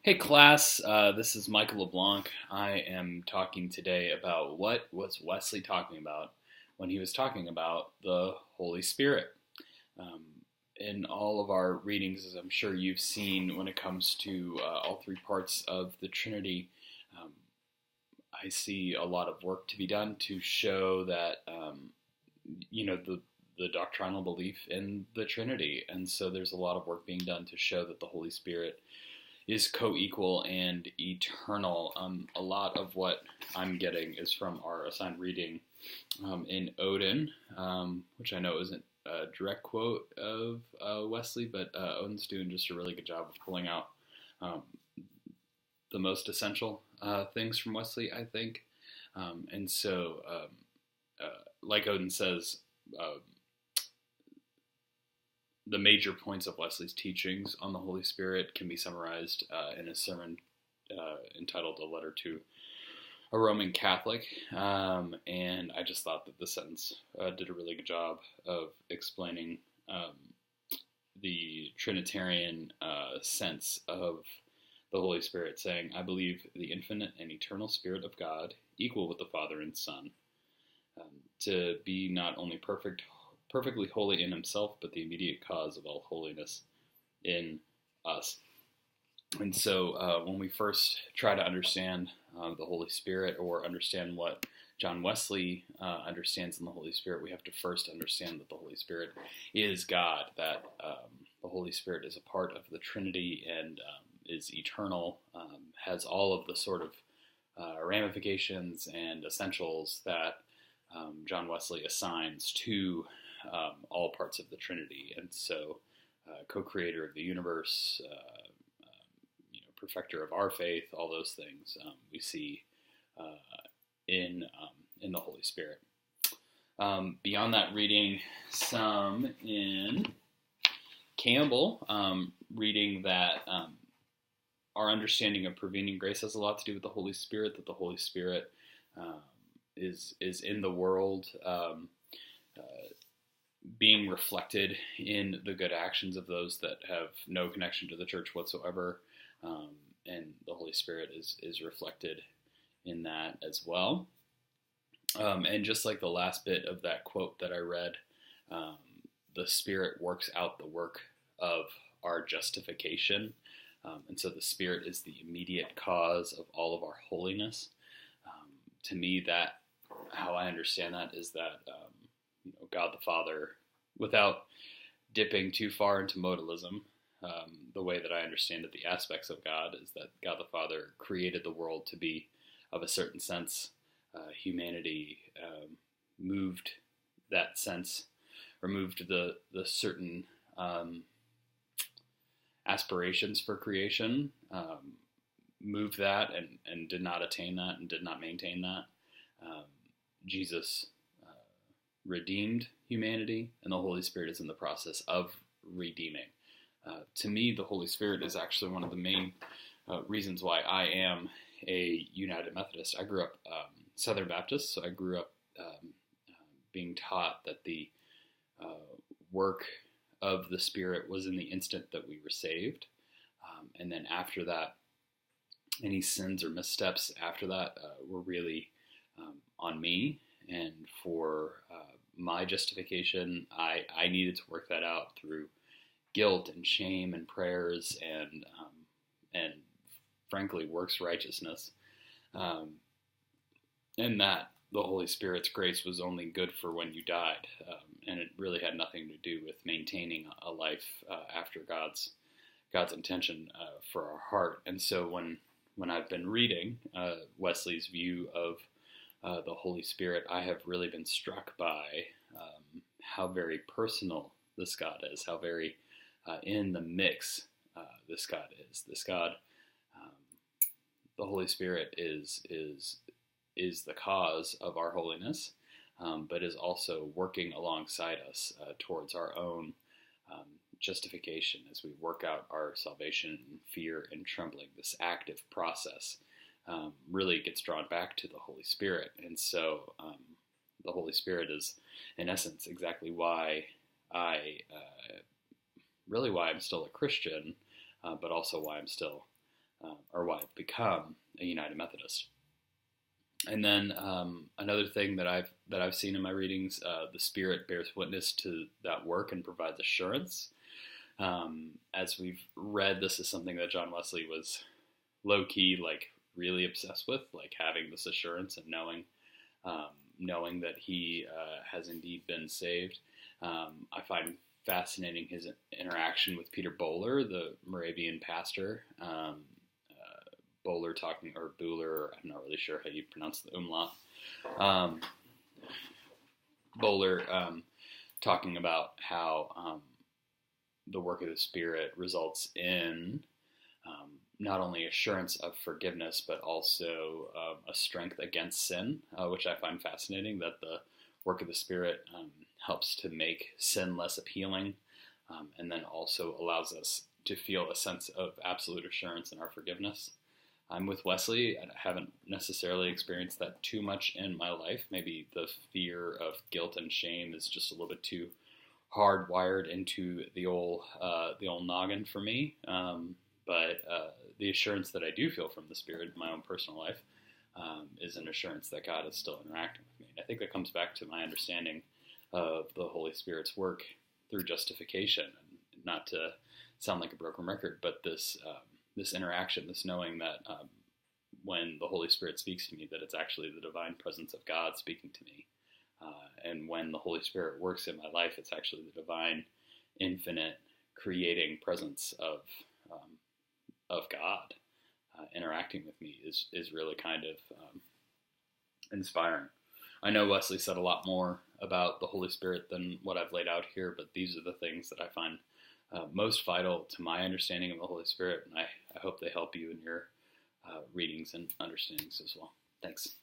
Hey class, this is Michael LeBlanc. I am talking today about what was Wesley talking about when he was talking about the Holy Spirit. Um, in all of our readings, as I'm sure you've seen, when it comes to all three parts of the Trinity, um, I see a lot of work to be done to show that the doctrinal belief in the Trinity, and so there's a lot of work being done to show that the Holy Spirit is co-equal and eternal. A lot of what I'm getting is from our assigned reading in Odin, which I know isn't a direct quote of Wesley, but Odin's doing just a really good job of pulling out um, the most essential things from Wesley, I think. Like Odin says, uh, the major points of Wesley's teachings on the Holy Spirit can be summarized in a sermon entitled "A Letter to a Roman Catholic," and I just thought that the sentence did a really good job of explaining the Trinitarian sense of the Holy Spirit, saying, "I believe the infinite and eternal Spirit of God, equal with the Father and Son, to be not only perfectly holy in himself, but the immediate cause of all holiness in us." And so when we first try to understand the Holy Spirit, or understand what John Wesley understands in the Holy Spirit, we have to first understand that the Holy Spirit is God, that the Holy Spirit is a part of the Trinity and is eternal, has all of the sort of ramifications and essentials that John Wesley assigns to all parts of the Trinity. And so, co-creator of the universe, perfecter of our faith, all those things we see in the Holy Spirit. Beyond that, reading some in Campbell, reading that our understanding of prevenient grace has a lot to do with the Holy Spirit, that the Holy Spirit is in the world, being reflected in the good actions of those that have no connection to the church whatsoever, and the Holy Spirit is reflected in that as well. And just like the last bit of that quote that I read, the Spirit works out the work of our justification. And so the Spirit is the immediate cause of all of our holiness. To me, that how I understand that is that God the Father, without dipping too far into modalism, the way that I understand it, the aspects of God is that God the Father created the world to be of a certain sense. Humanity moved that sense, removed the certain aspirations for creation, moved that and did not attain that and did not maintain that. Jesus redeemed humanity, and the Holy Spirit is in the process of redeeming. To me, the Holy Spirit is actually one of the main reasons why I am a United Methodist. I grew up Southern Baptist, so I grew up being taught that the work of the Spirit was in the instant that we were saved. And then after that, any sins or missteps after that were really on me. And for my justification, I needed to work that out through guilt and shame and prayers and frankly works righteousness, and that the Holy Spirit's grace was only good for when you died, and it really had nothing to do with maintaining a life after God's intention for our heart. And so when I've been reading Wesley's view of the Holy Spirit, I have really been struck by how very personal this God is, how very in the mix this God is. This God, the Holy Spirit is the cause of our holiness, but is also working alongside us towards our own justification as we work out our salvation in fear and trembling. This active process really gets drawn back to the Holy Spirit. And so the Holy Spirit is, in essence, exactly why why I'm still a Christian, but also why I'm still or why I've become a United Methodist. And then another thing that I've seen in my readings, the Spirit bears witness to that work and provides assurance. As we've read, this is something that John Wesley was low key, like really obsessed with, like having this assurance and knowing that he has indeed been saved. I find fascinating his interaction with Peter Böhler, the Moravian pastor. Böhler talking, or Buhler, I'm not really sure how you pronounce the umlaut. Böhler talking about how the work of the Spirit results in not only assurance of forgiveness, but also a strength against sin, which I find fascinating, that the work of the Spirit helps to make sin less appealing, and then also allows us to feel a sense of absolute assurance in our forgiveness. I'm with Wesley. I haven't necessarily experienced that too much in my life. Maybe the fear of guilt and shame is just a little bit too hardwired into the old noggin for me. But the assurance that I do feel from the Spirit in my own personal life is an assurance that God is still interacting with me. And I think that comes back to my understanding of the Holy Spirit's work through justification. And not to sound like a broken record, but this interaction, this knowing that when the Holy Spirit speaks to me, that it's actually the divine presence of God speaking to me. And when the Holy Spirit works in my life, it's actually the divine, infinite, creating presence of God interacting with me is really kind of inspiring. I know Wesley said a lot more about the Holy Spirit than what I've laid out here, but these are the things that I find most vital to my understanding of the Holy Spirit, and I hope they help you in your readings and understandings as well. Thanks.